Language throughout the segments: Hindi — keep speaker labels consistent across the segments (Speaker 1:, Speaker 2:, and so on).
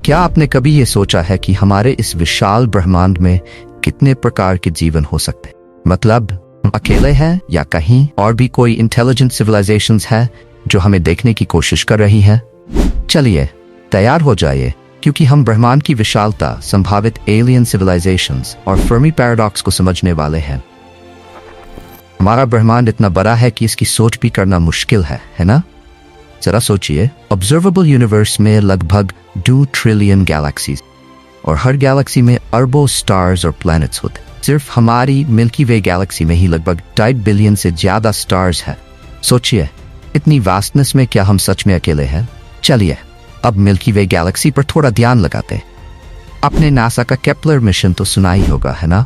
Speaker 1: क्या आपने कभी ये सोचा है कि हमारे इस विशाल ब्रह्मांड में कितने प्रकार के जीवन हो सकते हैं? मतलब हम अकेले हैं या कहीं और भी कोई इंटेलिजेंट सिविलाइजेशंस है जो हमें देखने की कोशिश कर रही है? चलिए तैयार हो जाइए, क्योंकि हम ब्रह्मांड की विशालता, संभावित एलियन सिविलाइजेशंस और फर्मी पैराडॉक्स को समझने वाले हैं। हमारा ब्रह्मांड इतना बड़ा है कि इसकी सोच भी करना मुश्किल है ना? जरा सोचिए, ऑब्जर्वेबल यूनिवर्स में लगभग 2 ट्रिलियन गैलेक्सीज और हर गैलेक्सी में अरबों स्टार्स और प्लैनेट्स होते हैं। सिर्फ हमारी मिल्की वे गैलेक्सी में ही लगभग 2.5 बिलियन से ज्यादा स्टार्स हैं। सोचिए, इतनी वास्टनेस में क्या हम सच में अकेले हैं? चलिए अब मिल्की वे गैलेक्सी पर थोड़ा ध्यान लगाते हैं। आपने नासा का केपलर मिशन तो सुना ही होगा, है ना?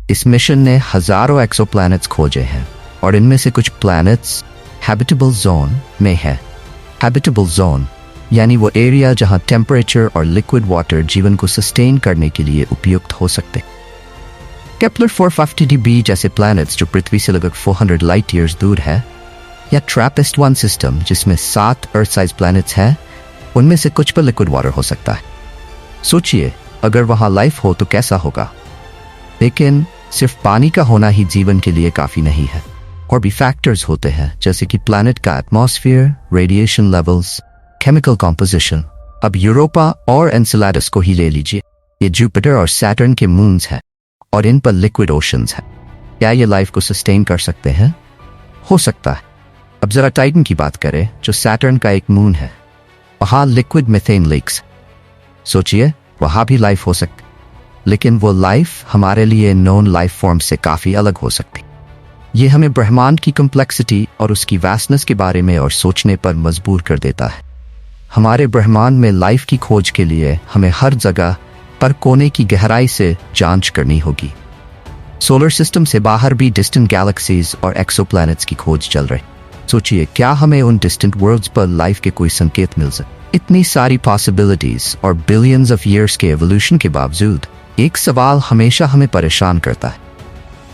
Speaker 1: इस मिशन ने हजारों एक्सोप्लैनेट्स खोजे हैं और इनमें से कुछ प्लैनेट्स हैबिटेबल जोन में है। हैबिटेबल जोन यानी वो एरिया जहां टेम्परेचर और लिक्विड वाटर जीवन को सस्टेन करने के लिए उपयुक्त हो सकते। केपलर 450b जैसे प्लैनेट्स जो पृथ्वी से लगभग 400 लाइट ईयर्स दूर है, या ट्रैपिस्ट-1 सिस्टम जिसमें 7 अर्थ साइज प्लैनेट्स हैं, उनमें से कुछ पर लिक्विड वाटर हो सकता है। सोचिए, अगर वहां लाइफ हो तो कैसा होगा? लेकिन सिर्फ पानी का होना ही जीवन के लिए काफी नहीं है। और भी फैक्टर्स होते हैं, जैसे कि प्लैनेट का atmosphere, radiation levels, chemical composition. अब यूरोपा और एनसेलेडस को ही ले लीजिए। ये जुपिटर और सैटर्न के मून्स हैं और इन पर लिक्विड ओशंस हैं। क्या ये लाइफ को सस्टेन कर सकते हैं? हो सकता है। अब जरा टाइटन की बात करें, जो सैटर्न का एक मून है। वहां लिक्विड मीथेन लेक्स। सोचिए, वहां भी लाइफ हो सकती, लेकिन वो लाइफ हमारे लिए नॉन लाइफ फॉर्म से काफी अलग हो सकती। ये हमें ब्रह्मांड की कॉम्प्लेक्सिटी और उसकी वास्टनेस के बारे में और सोचने पर मजबूर कर देता है। हमारे ब्रह्मांड में लाइफ की खोज के लिए हमें हर जगह पर कोने की गहराई से जांच करनी होगी। सोलर सिस्टम से बाहर भी डिस्टेंट गैलेक्सीज और एक्सोप्लैनेट्स की खोज चल रही। सोचिए, क्या हमें उन डिस्टेंट वर्ल्ड्स पर लाइफ के कोई संकेत मिल सकते? इतनी सारी पॉसिबिलिटीज और बिलियंस ऑफ ईयर्स के एवोल्यूशन के बावजूद एक सवाल हमेशा हमें परेशान करता है।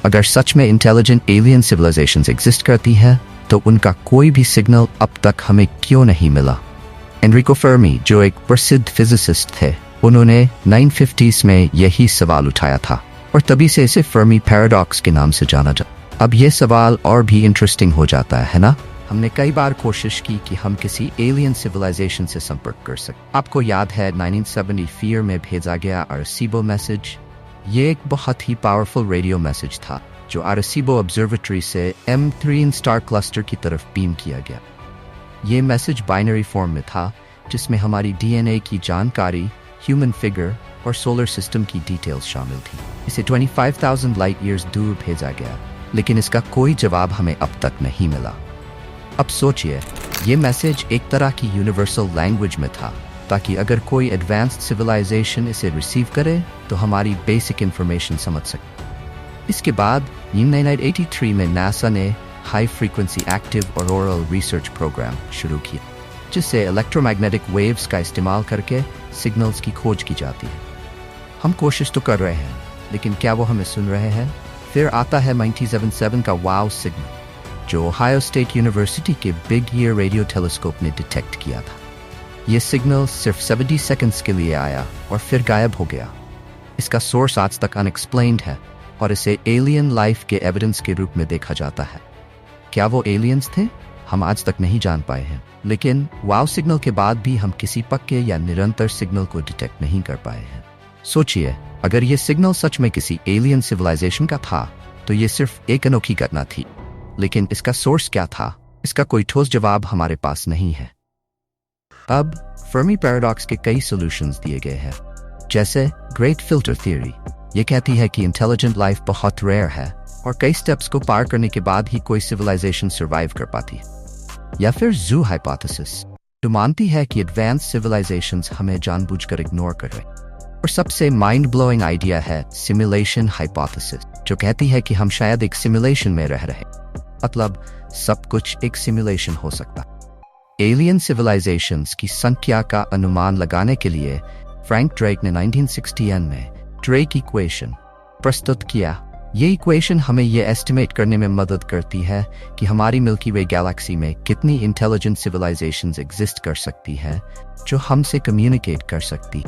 Speaker 1: अगर सच में इंटेलिजेंट एलियन सिविलाइजेशंस एग्जिस्ट करती हैं, तो उनका कोई भी सिग्नल अब तक हमें क्यों नहीं मिला? एनरिको फर्मी, जो एक प्रसिद्ध फिजिसिस्ट थे, उन्होंने 1950s में यही सवाल उठाया था और तभी से इसे फर्मी पैराडॉक्स के नाम से जाना जाता। अब यह सवाल और भी इंटरेस्टिंग हो जाता है ना? हमने कई बार कोशिश की कि हम किसी एलियन सिविलाइजेशन से संपर्क कर सकें। आपको याद है 1974 में भेजा गया आर्सिबो मैसेज? ये एक बहुत ही पावरफुल रेडियो मैसेज था जो आर्सिबो ऑब्जर्वेटरी से M3 स्टार क्लस्टर की तरफ बीम किया गया। ये मैसेज बाइनरी फॉर्म में था, जिसमें हमारी DNA की जानकारी, ह्यूमन फिगर और सोलर सिस्टम की डिटेल्स शामिल थी। इसे 25,000 लाइट ईयर्स दूर भेजा गया, लेकिन इसका कोई जवाब हमें अब तक नहीं मिला। अब सोचिए, ये मैसेज एक तरह की यूनिवर्सल लैंग्वेज में था, ताकि अगर कोई एडवांस्ड सिविलाइजेशन इसे रिसीव करे तो हमारी बेसिक इंफॉर्मेशन समझ सके। इसके बाद 1983 में नासा ने high frequency active auroral research program शुरू किया, जिससे इलेक्ट्रोमैग्नेटिक वेव्स का इस्तेमाल करके सिग्नल्स की खोज की जाती है। हम कोशिश तो कर रहे हैं, लेकिन क्या वो हमें सुन रहे हैं? फिर आता है 1977 का वाव सिग्नल, जो ओहायो स्टेट यूनिवर्सिटी के बिग ईयर रेडियो टेलीस्कोप ने डिटेक्ट किया था। ये सिग्नल सिर्फ 70 सेकंड्स के लिए आया और फिर गायब हो गया। इसका सोर्स आज तक अनएक्सप्लेन्ड है और इसे एलियन लाइफ के एविडेंस के रूप में देखा जाता है। क्या वो एलियंस थे? हम आज तक नहीं जान पाए हैं, लेकिन वाव सिग्नल के बाद भी हम किसी पक्के या निरंतर सिग्नल को डिटेक्ट नहीं कर पाए हैं। सोचिए, अगर ये सिग्नल सच में किसी एलियन सिविलाइजेशन का था, तो ये सिर्फ एक अनोखी घटना थी, लेकिन इसका सोर्स क्या था? इसका कोई ठोस जवाब हमारे पास नहीं है। अब फर्मी पैराडॉक्स के कई सॉल्यूशंस दिए गए हैं, जैसे ग्रेट फिल्टर थ्योरी। ये कहती है कि इंटेलिजेंट लाइफ बहुत रेयर है और कई स्टेप्स को पार करने के बाद ही कोई सिविलाइजेशन सर्वाइव कर पाती है। या फिर ज़ू हाइपोथेसिस, जो मानती है कि एडवांस सिविलाइजेशंस हमें जानबूझकर इग्नोर कर रहे। और सबसे माइंड ब्लोइंग आइडिया है सिमुलेशन हाइपोथेसिस, जो कहती है कि हम शायद एक सिमुलेशन में रह रहे, मतलब सब कुछ एक सिमुलेशन हो सकता। एलियन सिविलाइजेशंस की संख्या का अनुमान लगाने के लिए फ्रैंक ड्रेक ने 1961 में ड्रेक इक्वेशन प्रस्तुत किया, ये इक्वेशन हमें ये एस्टिमेट करने में मदद करती है कि हमारी मिल्की वे गैलेक्सी में कितनी इंटेलिजेंट सिविलाइजेशंस एग्जिस्ट कर सकती है जो हमसे कम्युनिकेट कर सकती।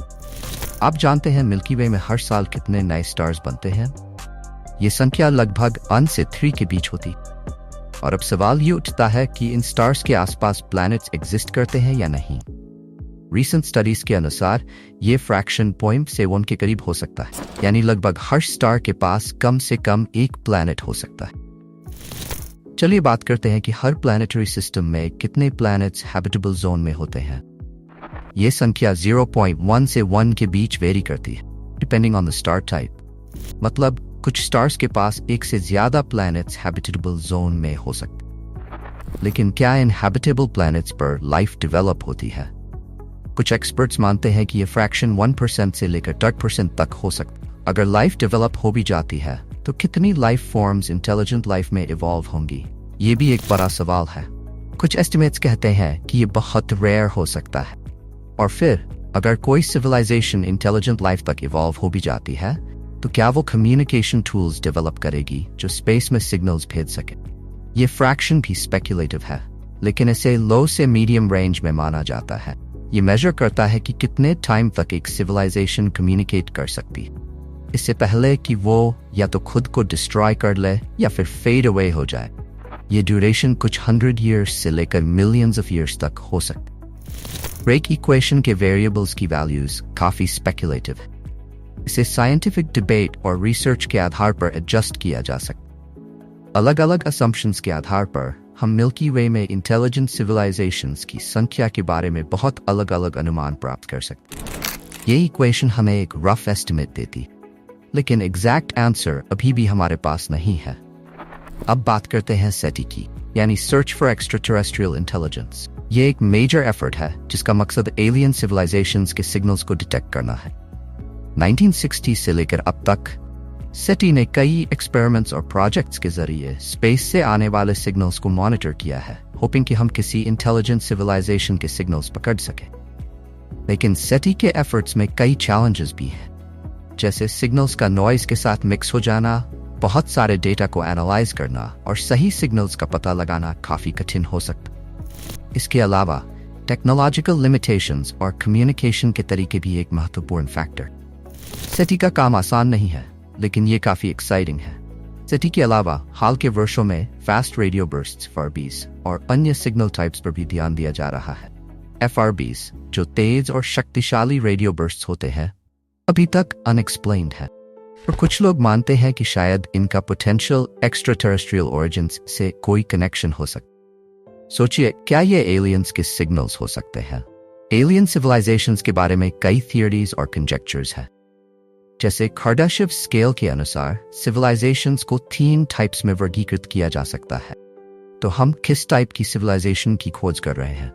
Speaker 1: आप जानते हैं मिल्की वे में हर साल कितने नए स्टार्स बनते हैं? ये संख्या लगभग 1 से 3 के बीच होती। और अब सवाल ये उठता है कि इन स्टार्स के आसपास प्लैनेट्स एग्जिस्ट करते हैं या नहीं। रीसेंट स्टडीज के अनुसार ये फ्रैक्शन 0.7 के करीब हो सकता है, यानी लगभग हर स्टार के पास कम से कम एक प्लैनेट हो सकता है। चलिए बात करते हैं कि हर प्लैनेटरी सिस्टम में कितने प्लैनेट्स हैबिटेबल जोन में होते हैं। ये संख्या 0.1 से 1 के बीच वेरी करती है, depending on the star type. मतलब कुछ स्टार्स के पास एक से ज्यादा प्लैनेट्स हैबिटेबल जोन में हो सकते। लेकिन क्या इन हैबिटेबल प्लैनेट्स पर लाइफ डेवलप होती है? कुछ एक्सपर्ट्स मानते हैं कि यह फ्रैक्शन 1% से लेकर 10% तक हो सकता है। अगर लाइफ डेवलप हो भी जाती है तो कितनी लाइफ फॉर्म्स इंटेलिजेंट लाइफ में इवॉल्व होंगी, ये भी एक बड़ा सवाल है। कुछ एस्टिमेट्स कहते हैं कि ये बहुत रेयर हो सकता है। और फिर अगर कोई सिविलाइजेशन इंटेलिजेंट लाइफ तक इवॉल्व हो भी जाती है तो क्या वो कम्युनिकेशन टूल्स डेवलप करेगी जो स्पेस में सिग्नल्स भेज सके? ये फ्रैक्शन भी स्पेक्युलेटिव है, लेकिन इसे लो से मीडियम रेंज में माना जाता है। ये मेजर करता है कि कितने टाइम तक एक सिविलाइजेशन कम्युनिकेट कर सकती है, इससे पहले कि वो या तो खुद को डिस्ट्रॉय कर ले या फिर फेड अवे हो जाए। ये ड्यूरेशन कुछ 100 ईयर्स से लेकर मिलियंस ऑफ ईयर्स तक हो सकती। रेक इक्वेशन के वेरिएबल्स की वैल्यूज काफी स्पेक्युलेटिव है। इसे साइंटिफिक डिबेट और रिसर्च के आधार पर एडजस्ट किया जा सकता। अलग अलग असम्पशंस के आधार पर हम मिल्की वे में इंटेलिजेंट सिविलाइजेशंस की संख्या के बारे में बहुत अलग अलग अनुमान प्राप्त कर सकते। ये इक्वेशन हमें एक रफ एस्टिमेट देती, लेकिन एग्जैक्ट आंसर अभी भी हमारे पास नहीं है। अब बात करते हैं SETI की, यानी सर्च फॉर एक्स्ट्राटेरेस्ट्रियल इंटेलिजेंस। ये एक मेजर एफर्ट है जिसका मकसद एलियन सिविलाइजेशंस के सिग्नल्स को डिटेक्ट करना है। 1960 से लेकर अब तक SETI ने कई एक्सपेरिमेंट्स और प्रोजेक्ट्स के जरिए स्पेस से आने वाले सिग्नल्स को मॉनिटर किया है, होपिंग कि हम किसी इंटेलिजेंट सिविलाइजेशन के सिग्नल्स पकड़ सके। लेकिन SETI के एफर्ट्स में कई चैलेंजेस भी हैं, जैसे सिग्नल्स का नॉइज के साथ मिक्स हो जाना, बहुत सारे डेटा को एनालाइज करना और सही सिग्नल्स का पता लगाना काफी कठिन हो सकता। इसके अलावा टेक्नोलॉजिकल लिमिटेशंस और कम्युनिकेशन के तरीके भी एक महत्वपूर्ण फैक्टर। SETI का काम आसान नहीं है, लेकिन ये काफी एक्साइटिंग है। SETI के अलावा हाल के वर्षों में फास्ट रेडियो बर्स्ट्स FRBs और अन्य सिग्नल टाइप्स पर भी ध्यान दिया जा रहा है। FRBs, जो तेज और शक्तिशाली रेडियो बर्स्ट्स होते हैं, अभी तक अनएक्सप्लेन्ड है और कुछ लोग मानते हैं कि शायद इनका पोटेंशियल एक्स्ट्राटेरेस्ट्रियल ओरिजिन्स से कोई कनेक्शन हो सकता। सोचिए, क्या ये एलियंस के सिग्नल्स हो सकते हैं? एलियन सिविलाइजेशंस के बारे में कई थियरीज और कंजेक्चर्स हैं। जैसे कार्डाशेव स्केल के अनुसार सिविलाइजेशंस को 3 टाइप्स में वर्गीकृत किया जा सकता है। तो हम किस टाइप की सिविलाइजेशन की खोज कर रहे हैं?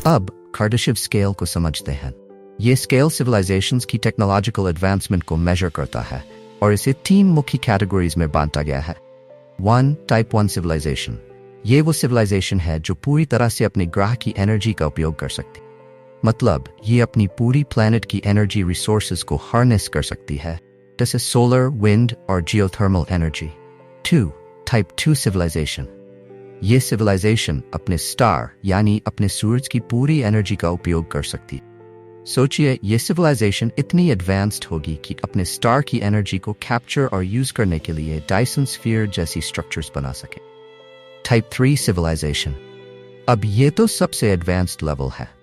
Speaker 1: अब कार्डाशेव स्केल को समझते हैं। ये स्केल सिविलाइजेशंस की टेक्नोलॉजिकल एडवांसमेंट को मेजर करता है और इसे 3 मुख्य कैटेगरीज में बांटा गया है। 1. Type 1 civilization. ये वो सिविलाइजेशन है जो पूरी तरह से अपने ग्रह की एनर्जी का उपयोग कर सकती है। मतलब ये अपनी पूरी प्लैनेट की एनर्जी रिसोर्सेज को हार्नेस कर सकती है, जैसे सोलर, विंड और जियोथर्मल एनर्जी। 2. Type 2 civilization. ये सिविलाइजेशन अपने स्टार यानी अपने सूरज की पूरी एनर्जी का उपयोग कर सकती है। सोचिए, ये सिविलाइजेशन इतनी एडवांस्ड होगी कि अपने स्टार की एनर्जी को कैप्चर और यूज करने के लिए डायसन स्फीयर जैसी स्ट्रक्चर्स बना सके। Type 3 civilization. अब ये तो सबसे एडवांस्ड लेवल है।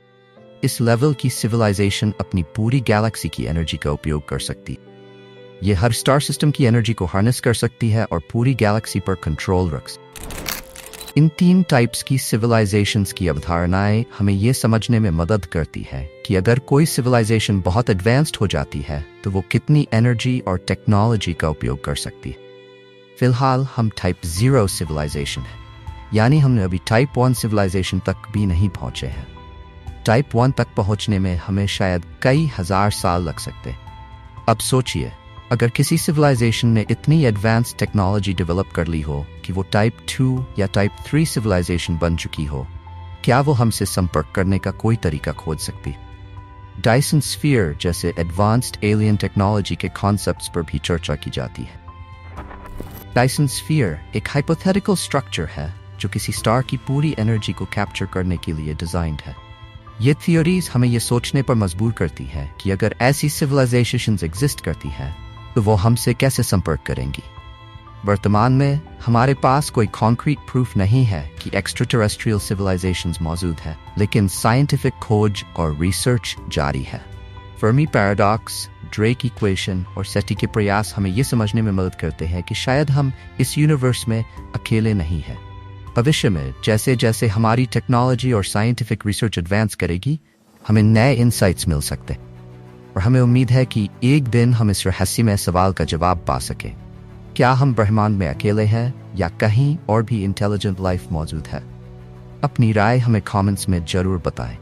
Speaker 1: इस लेवल की सिविलाइजेशन अपनी पूरी गैलेक्सी की एनर्जी का उपयोग कर सकती है। ये हर स्टार सिस्टम की एनर्जी को हार्नेस कर सकती है और पूरी गैलेक्सी पर कंट्रोल रख सकती है। इन 3 टाइप्स की सिविलाइजेशंस की अवधारणाएं हमें ये समझने में मदद करती है कि अगर कोई सिविलाइजेशन बहुत एडवांस्ड हो जाती है तो वो कितनी एनर्जी और टेक्नोलॉजी का उपयोग कर सकती है। फिलहाल हम टाइप 0 सिविलाइजेशन है, यानी हमने अभी टाइप 1 सिविलाइजेशन तक भी नहीं पहुंचे हैं। टाइप 1 तक पहुंचने में हमें शायद कई हजार साल लग सकते हैं। अब सोचिए, अगर किसी सिविलाइजेशन ने इतनी एडवांस टेक्नोलॉजी डेवलप कर ली हो कि वो टाइप 2 या टाइप 3 सिविलाइजेशन बन चुकी हो, क्या वो हमसे संपर्क करने का कोई तरीका खोज सकती? डायसन स्फीयर जैसे एडवांस्ड एलियन टेक्नोलॉजी के कॉन्सेप्ट्स पर भी चर्चा की जाती है। डायसन स्फीयर एक हाइपोथेटिकल स्ट्रक्चर है जो किसी स्टार की पूरी एनर्जी को कैप्चर करने के लिए डिजाइंड है। ये थियोरीज हमें ये सोचने पर मजबूर करती है कि अगर ऐसी सिविलाइजेशंस एग्जिस्ट करती है तो वो हमसे कैसे संपर्क करेंगी। वर्तमान में हमारे पास कोई कॉन्क्रीट प्रूफ नहीं है कि एक्स्ट्रा टेरेस्ट्रियल सिविलाइजेशंस मौजूद है, लेकिन साइंटिफिक खोज और रिसर्च जारी है। फर्मी पैराडॉक्स, ड्रेक इक्वेशन और सेटी के प्रयास हमें ये समझने में मदद करते हैं कि शायद हम इस यूनिवर्स में अकेले नहीं हैं। भविष्य में जैसे जैसे हमारी टेक्नोलॉजी और साइंटिफिक रिसर्च एडवांस करेगी, हमें नए इंसाइट्स मिल सकते हैं और हमें उम्मीद है कि एक दिन हम इस रहस्यमय सवाल का जवाब पा सकें। क्या हम ब्रह्मांड में अकेले हैं या कहीं और भी इंटेलिजेंट लाइफ मौजूद है? अपनी राय हमें कमेंट्स में जरूर बताएं।